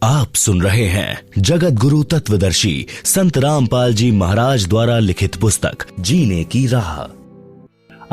आप सुन रहे हैं जगत गुरु तत्वदर्शी संत रामपाल जी महाराज द्वारा लिखित पुस्तक जीने की राह।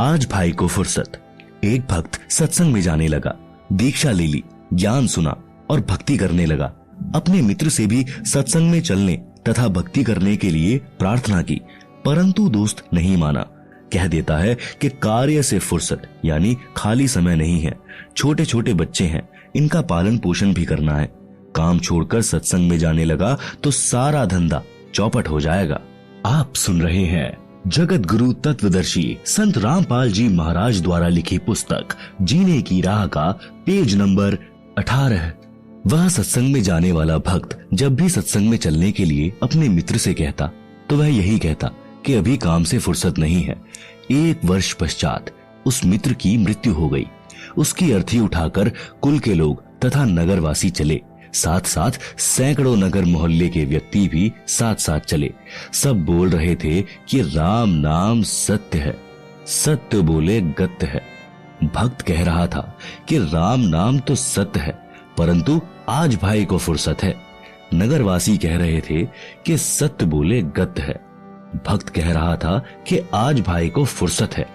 आज भाई को फुर्सत। एक भक्त सत्संग में जाने लगा, दीक्षा ले ली, ज्ञान सुना और भक्ति करने लगा। अपने मित्र से भी सत्संग में चलने तथा भक्ति करने के लिए प्रार्थना की, परंतु दोस्त नहीं माना। कह देता है कि कार्य से फुर्सत यानी खाली समय नहीं है, छोटे छोटे बच्चे हैं, इनका पालन पोषण भी करना है। काम छोड़कर सत्संग में जाने लगा तो सारा धंधा चौपट हो जाएगा। आप सुन रहे हैं जगत गुरु तत्वदर्शी संत रामपाल जी महाराज द्वारा लिखी पुस्तक जीने की राह का पेज नंबर 18। वह सत्संग में जाने वाला भक्त जब भी सत्संग में चलने के लिए अपने मित्र से कहता तो वह यही कहता कि अभी काम से फुर्सत नहीं है। 1 वर्ष पश्चात उस मित्र की मृत्यु हो गई। उसकी अर्थी उठाकर कुल के लोग तथा नगरवासी चले, साथ साथ सैकड़ों नगर मोहल्ले के व्यक्ति भी साथ साथ चले। सब बोल रहे थे कि राम नाम सत्य है, सत्य बोले गत्य है। भक्त कह रहा था कि राम नाम तो सत्य है, परंतु आज भाई को फुर्सत है। नगरवासी कह रहे थे कि सत्य बोले गत्य है। भक्त कह रहा था कि आज भाई को फुर्सत है।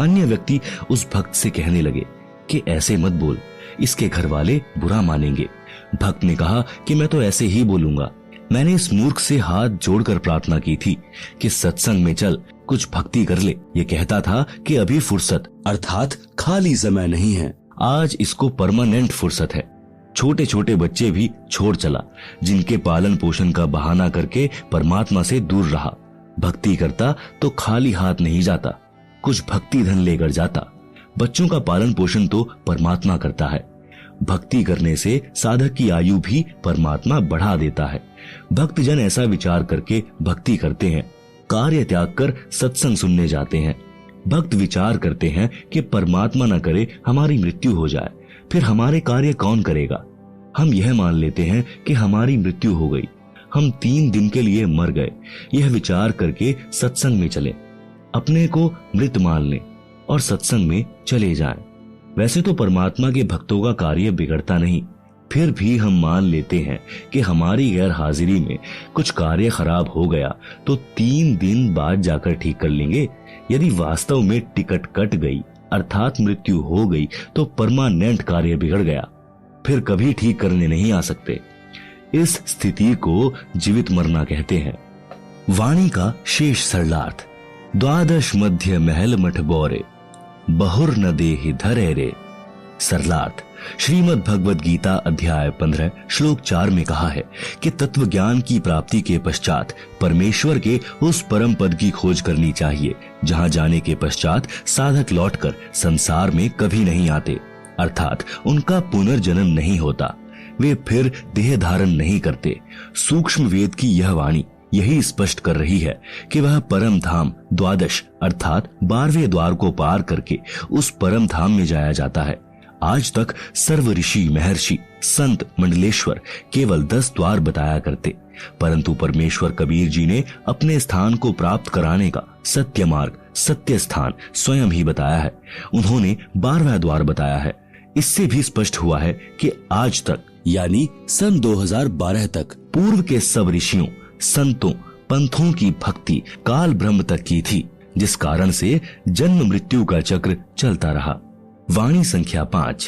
अन्य व्यक्ति उस भक्त से कहने लगे कि ऐसे मत बोल, इसके घर वाले बुरा मानेंगे। भक्त ने कहा कि मैं तो ऐसे ही बोलूंगा। मैंने इस मूर्ख से हाथ जोड़कर प्रार्थना की थी कि सत्संग में चल, कुछ भक्ति कर ले। ये कहता था कि अभी फुर्सत अर्थात खाली समय नहीं है, आज इसको परमानेंट फुर्सत है। छोटे छोटे बच्चे भी छोड़ चला, जिनके पालन पोषण का बहाना करके परमात्मा से दूर रहा। भक्ति करता तो खाली हाथ नहीं जाता, कुछ भक्ति धन लेकर जाता। बच्चों का पालन पोषण तो परमात्मा करता है। भक्ति करने से साधक की आयु भी परमात्मा बढ़ा देता है। भक्त जन ऐसा विचार करके भक्ति करते हैं, कार्य त्याग कर सत्संग सुनने जाते हैं। भक्त विचार करते हैं कि परमात्मा न करे हमारी मृत्यु हो जाए, फिर हमारे कार्य कौन करेगा। हम यह मान लेते हैं कि हमारी मृत्यु हो गई, हम 3 दिन के लिए मर गए। यह विचार करके सत्संग में चले, अपने को मृत मान लें और सत्संग में चले जाएं। वैसे तो परमात्मा के भक्तों का कार्य बिगड़ता नहीं, फिर भी हम मान लेते हैं कि हमारी गैर हाजिरी में कुछ कार्य खराब हो गया तो 3 दिन बाद जाकर ठीक कर लेंगे। यदि वास्तव में टिकट कट गई अर्थात मृत्यु हो गई तो परमानेंट कार्य बिगड़ गया, फिर कभी ठीक करने नहीं आ सकते। इस स्थिति को जीवित मरना कहते हैं। वाणी का शेष सरलार्थ। 12 मध्य महल मठ बोरे, बहुर न देहि धरे रे। सरलार्थ। श्रीमद् भगवद गीता अध्याय 15 श्लोक 4 में कहा है कि तत्व ज्ञान की प्राप्ति के पश्चात परमेश्वर के उस परम पद की खोज करनी चाहिए जहां जाने के पश्चात साधक लौटकर संसार में कभी नहीं आते, अर्थात उनका पुनर्जन्म नहीं होता, वे फिर देह धारण नहीं करते। सूक्ष्म वेद की यह वाणी यही स्पष्ट कर रही है कि वह परम धाम 12 अर्थात 12वें द्वार को पार करके उस परम धाम में जाया जाता है। आज तक सर्व ऋषि महर्षि संत मंडलेश्वर केवल 10 द्वार बताया करते, परंतु परमेश्वर कबीर जी ने अपने स्थान को प्राप्त कराने का सत्य मार्ग, सत्य स्थान स्वयं ही बताया है। उन्होंने 12वां द्वार बताया है। इससे भी स्पष्ट हुआ है कि आज तक यानी सन 2012 तक पूर्व के सब ऋषियों संतों पंथों की भक्ति काल ब्रह्म तक की थी, जिस कारण से जन्म मृत्यु का चक्र चलता रहा। वाणी संख्या 5।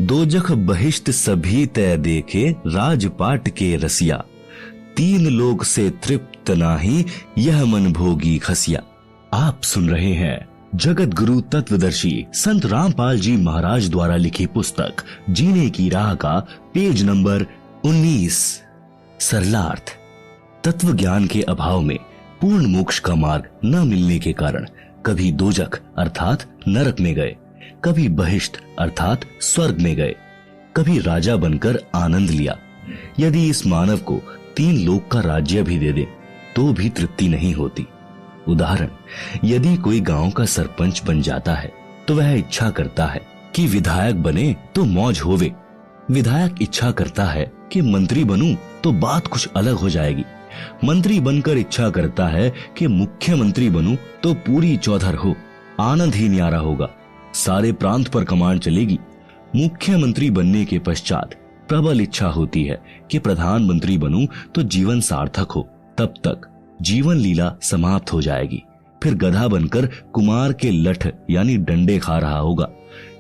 दोजख बहिष्ट सभी तय देखे, राजपाट के रसिया। 3 लोक से तृप्त नाही, यह मन भोगी खसिया। आप सुन रहे हैं जगत गुरु तत्वदर्शी संत रामपाल जी महाराज द्वारा लिखी पुस्तक जीने की राह का पेज नंबर 19। सरलार्थ। तत्व ज्ञान के अभाव में पूर्ण मोक्ष का मार्ग न मिलने के कारण कभी दोजख अर्थात नरक में गए, कभी बहिष्ट अर्थात स्वर्ग में गए, कभी राजा बनकर आनंद लिया। यदि इस मानव को 3 लोक का राज्य भी दे दे तो भी तृप्ति नहीं होती। उदाहरण, यदि कोई गांव का सरपंच बन जाता है तो वह इच्छा करता है कि विधायक बने तो मौज होवे। विधायक इच्छा करता है कि मंत्री बनूं तो बात कुछ अलग हो जाएगी। मंत्री बनकर इच्छा करता है कि मुख्यमंत्री बनूं तो पूरी चौधर हो, आनंद ही न्यारा होगा, सारे प्रांत पर कमांड चलेगी। मुख्यमंत्री बनने के पश्चात प्रबल इच्छा होती है कि प्रधानमंत्री बनूं तो जीवन सार्थक हो, तब तक जीवन लीला समाप्त हो जाएगी। फिर गधा बनकर कुमार के लठ यानी डंडे खा रहा होगा।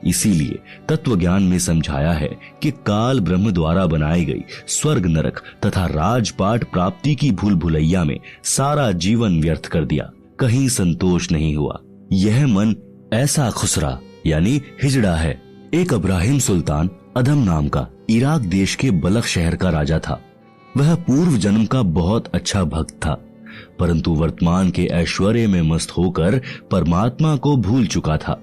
इसीलिए तत्व ज्ञान में समझाया है कि काल ब्रह्म द्वारा बनाई गई स्वर्ग नरक तथा राजपाट प्राप्ति की भूल भुलैया में सारा जीवन व्यर्थ कर दिया, कहीं संतोष नहीं हुआ। यह मन ऐसा खुसरा यानी हिजड़ा है। एक इब्राहिम सुल्तान अदम नाम का इराक देश के बलख शहर का राजा था। वह पूर्व जन्म का बहुत अच्छा भक्त था, परंतु वर्तमान के ऐश्वर्य में मस्त होकर परमात्मा को भूल चुका था।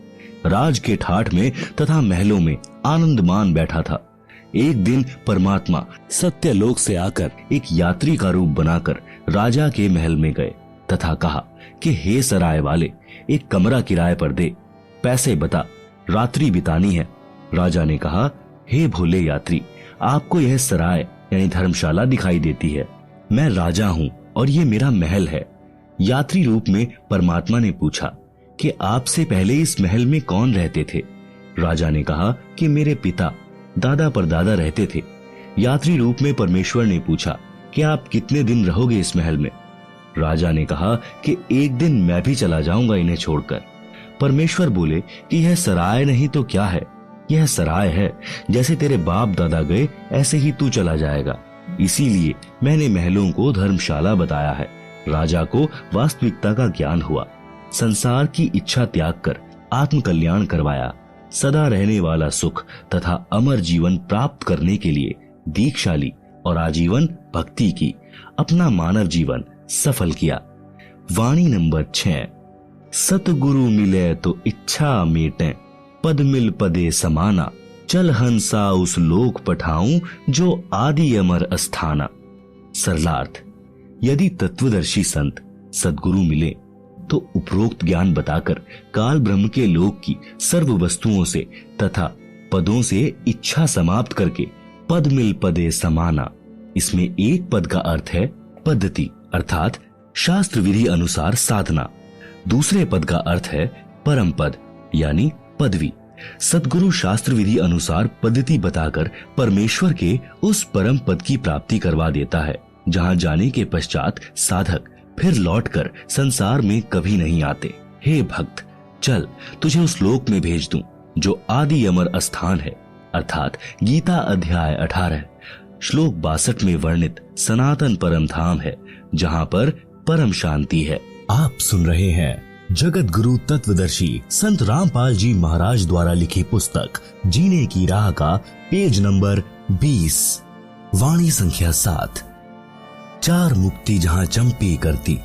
राज के ठाठ में तथा महलों में आनंद मान बैठा था। एक दिन परमात्मा सत्यलोक से आकर एक यात्री का रूप बनाकर राजा के महल में गए तथा कहा कि हे सराय वाले, एक कमरा किराए पर दे, पैसे बता, रात्रि बितानी है। राजा ने कहा, हे भोले यात्री, आपको यह सराय यानी धर्मशाला दिखाई देती है। मैं राजा हूँ और ये मेरा महल है। यात्री रूप में परमात्मा ने पूछा कि आपसे पहले इस महल में कौन रहते थे? राजा ने कहा कि मेरे पिता दादा परदादा रहते थे। यात्री रूप में परमेश्वर ने पूछा कि आप कितने दिन रहोगे इस महल में? राजा ने कहा कि एक दिन मैं भी चला जाऊंगा इन्हें छोड़कर। परमेश्वर बोले कि यह सराय नहीं तो क्या है, यह सराय है। जैसे तेरे बाप दादा गए ऐसे ही तू चला जाएगा, इसीलिए मैंने महलों को धर्मशाला बताया है। राजा को वास्तविकता का ज्ञान हुआ, संसार की इच्छा त्याग कर आत्म कल्याण करवाया। सदा रहने वाला सुख तथा अमर जीवन प्राप्त करने के लिए दीक्षा ली और आजीवन भक्ति की, अपना मानव जीवन सफल किया। वाणी नंबर 6। सतगुरु मिले तो इच्छा मेटे, पद मिल पदे समाना, चल हंसा उस लोक पठाऊं जो आदि अमर अस्थाना। सरलार्थ, यदि तत्वदर्शी संत सद्गुरु मिले तो उपरोक्त ज्ञान बताकर काल ब्रह्म के लोक की सर्व वस्तुओं से तथा पदों से इच्छा समाप्त करके पद मिल पदे समाना। इसमें एक पद का अर्थ है पद्धति अर्थात शास्त्र विधि अनुसार साधना। दूसरे पद का अर्थ है परम पद यानी पदवी। सद्गुरु शास्त्र विधि अनुसार पद्धति बताकर परमेश्वर के उस परम पद की प्राप्ति करवा देता है, जहां जाने के पश्चात साधक फिर लौटकर संसार में कभी नहीं आते। हे भक्त, चल तुझे उस लोक में भेज दूं जो आदि अमर अस्थान है, अर्थात गीता अध्याय 18 श्लोक 62 में वर्णित सनातन परम धाम है, जहां पर परम शांति है। आप सुन रहे हैं जगत गुरु तत्वदर्शी संत रामपाल जी महाराज द्वारा लिखी पुस्तक जीने की राह का पेज नंबर 20, वाणी संख्या 7। चार मुक्ति जहां चंपी करती,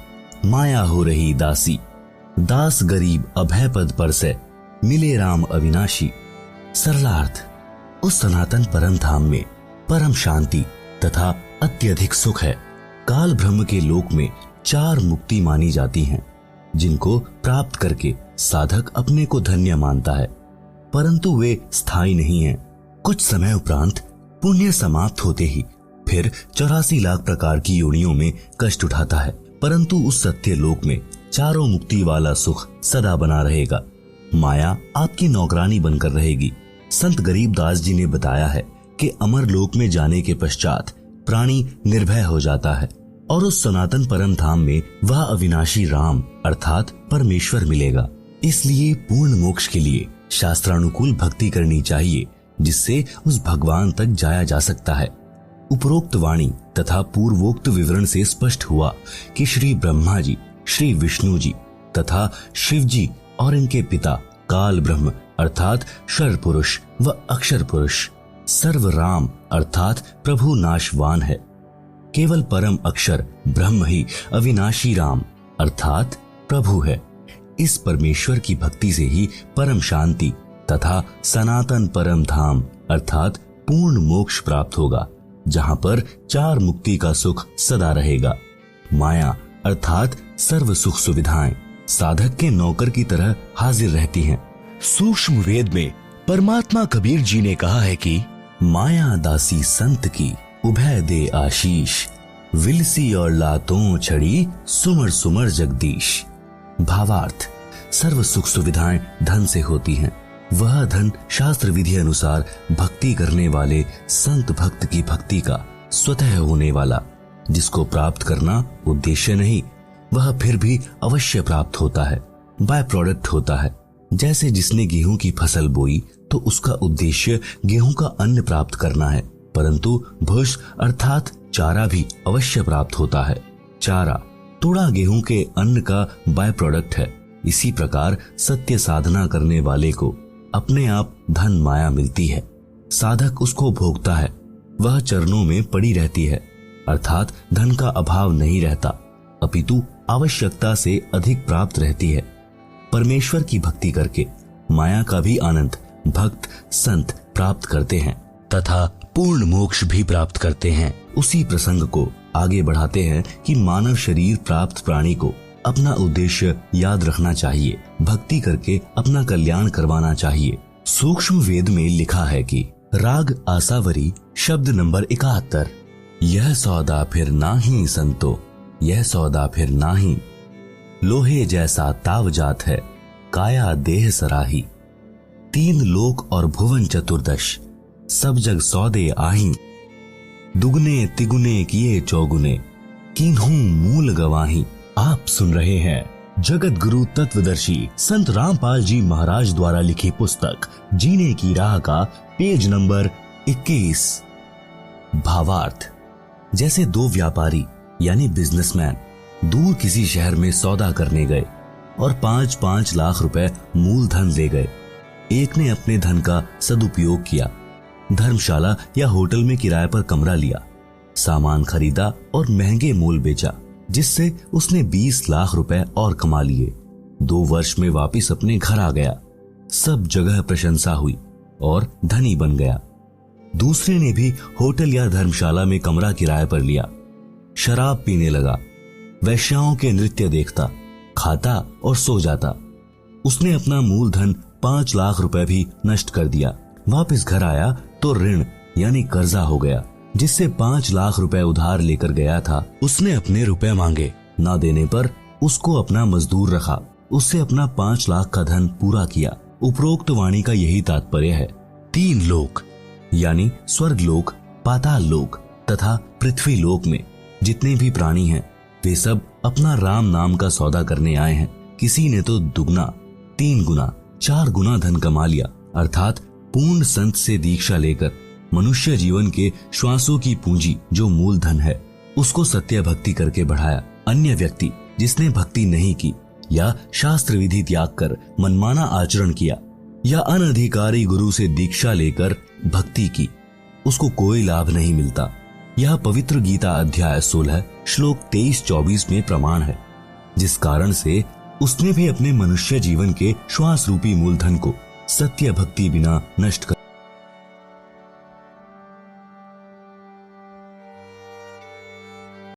माया हो रही दासी, दास गरीब अभय पद पर से, मिले राम अविनाशी। सरलार्थ, उस सनातन परम धाम में परम शांति तथा अत्यधिक सुख है। काल ब्रह्म के लोक में चार मुक्ति मानी जाती हैं, जिनको प्राप्त करके साधक अपने को धन्य मानता है, परंतु वे स्थायी नहीं हैं। कुछ समय उपरांत पुण्य समाप्त होते ही फिर 84 लाख प्रकार की योनियों में कष्ट उठाता है, परंतु उस सत्य लोक में चारों मुक्ति वाला सुख सदा बना रहेगा। माया आपकी नौकरानी बनकर रहेगी। संत गरीबदास जी ने बताया है कि अमर लोक में जाने के पश्चात प्राणी निर्भय हो जाता है और उस सनातन परम धाम में वह अविनाशी राम अर्थात परमेश्वर मिलेगा। इसलिए पूर्ण मोक्ष के लिए शास्त्रानुकूल भक्ति करनी चाहिए, जिससे उस भगवान तक जाया जा सकता है। उपरोक्त वाणी तथा पूर्वोक्त विवरण से स्पष्ट हुआ कि श्री ब्रह्मा जी, श्री विष्णु जी तथा शिव जी और इनके पिता काल ब्रह्म अर्थात क्षर पुरुष व अक्षर पुरुष सर्व राम अर्थात प्रभु नाशवान है। केवल परम अक्षर ब्रह्म ही अविनाशी राम अर्थात प्रभु है। इस परमेश्वर की भक्ति से ही परम शांति तथा सनातन परम धाम अर्थात पूर्ण मोक्ष प्राप्त होगा, जहां पर चार मुक्ति का सुख सदा रहेगा। माया अर्थात सर्व सुख सुविधाएं साधक के नौकर की तरह हाजिर रहती हैं। सूक्ष्म वेद में परमात्मा कबीर जी ने कहा है कि माया दासी संत की उभय दे आशीष, विलसी और लातों छड़ी सुमर सुमर जगदीश। भावार्थ, सर्व सुख सुविधाएं धन से होती हैं, वह धन शास्त्र विधि अनुसार भक्ति करने वाले संत भक्त की भक्ति का स्वतः होने वाला, जिसको प्राप्त करना उद्देश्य नहीं, वह फिर भी अवश्य प्राप्त होता है, बाय प्रोडक्ट होता है। जैसे जिसने गेहूं की फसल बोई तो उसका उद्देश्य गेहूं का अन्न प्राप्त करना है, परंतु भुष अर्थात चारा भी अवश्य प्राप्त होता है। चारा तोड़ा गेहूं के अन्न का बाय प्रोडक्ट है। इसी प्रकार सत्य साधना करने वाले को अपने आप धन माया मिलती है, साधक उसको भोगता है, वह चरणों में पड़ी रहती है, अर्थात धन का अभाव नहीं रहता, अपितु आवश्यकता से अधिक प्राप्त रहती है। परमेश्वर की भक्ति करके माया का भी आनंद भक्त संत प्राप्त करते हैं तथा पूर्ण मोक्ष भी प्राप्त करते हैं। उसी प्रसंग को आगे बढ़ाते हैं कि मानव शरीर प्राप्त प्राणी को अपना उद्देश्य याद रखना चाहिए, भक्ति करके अपना कल्याण करवाना चाहिए। सूक्ष्म वेद में लिखा है कि राग आसावरी शब्द नंबर 71, यह सौदा फिर नाही संतो, यह सौदा फिर नाही, लोहे जैसा ताव जात है, काया देह सराही, तीन लोक और भुवन चतुर्दश, सब जग सौदे आही, दुगने तिगुने किए चौगुने, किन्हू मूल गवाही। आप सुन रहे हैं जगत गुरु तत्वदर्शी संत रामपाल जी महाराज द्वारा लिखी पुस्तक जीने की राह का पेज नंबर 21। भावार्थ, जैसे दो व्यापारी यानी बिजनेसमैन दूर किसी शहर में सौदा करने गए और 5-5 लाख रुपए मूलधन ले गए। एक ने अपने धन का सदुपयोग किया, धर्मशाला या होटल में किराए पर कमरा लिया, सामान खरीदा और महंगे मोल बेचा, जिससे उसने 20 लाख रुपए और कमा लिए। 2 वर्ष में वापिस अपने घर आ गया, सब जगह प्रशंसा हुई और धनी बन गया। दूसरे ने भी होटल या धर्मशाला में कमरा किराए पर लिया, शराब पीने लगा, वैश्याओं के नृत्य देखता, खाता और सो जाता। उसने अपना मूलधन 5 लाख रुपए भी नष्ट कर दिया। वापस घर आया तो ऋण यानी कर्जा हो गया, जिससे 5 लाख रुपए उधार लेकर गया था। उसने अपने रुपए मांगे, ना देने पर उसको अपना मजदूर रखा, उससे अपना 5 लाख का धन पूरा किया। उपरोक्त वाणी का यही तात्पर्य है। 3 लोक यानी स्वर्ग लोक, पाताल लोक तथा पृथ्वी लोक में जितने भी प्राणी हैं वे सब अपना राम नाम का सौदा करने आए हैं। किसी ने तो दुगना, 3 गुना, 4 गुना धन कमा लिया, अर्थात पूर्ण संत से दीक्षा लेकर मनुष्य जीवन के श्वासों की पूंजी जो मूलधन है उसको सत्य भक्ति करके बढ़ाया। अन्य व्यक्ति जिसने भक्ति नहीं की या शास्त्र विधि त्याग कर मनमाना आचरण किया या अनधिकारी गुरु से दीक्षा लेकर भक्ति की, उसको कोई लाभ नहीं मिलता। यह पवित्र गीता अध्याय 16 श्लोक 23-24 में प्रमाण है, जिस कारण से उसने भी अपने मनुष्य जीवन के श्वास रूपी मूलधन को सत्य भक्ति बिना नष्ट कर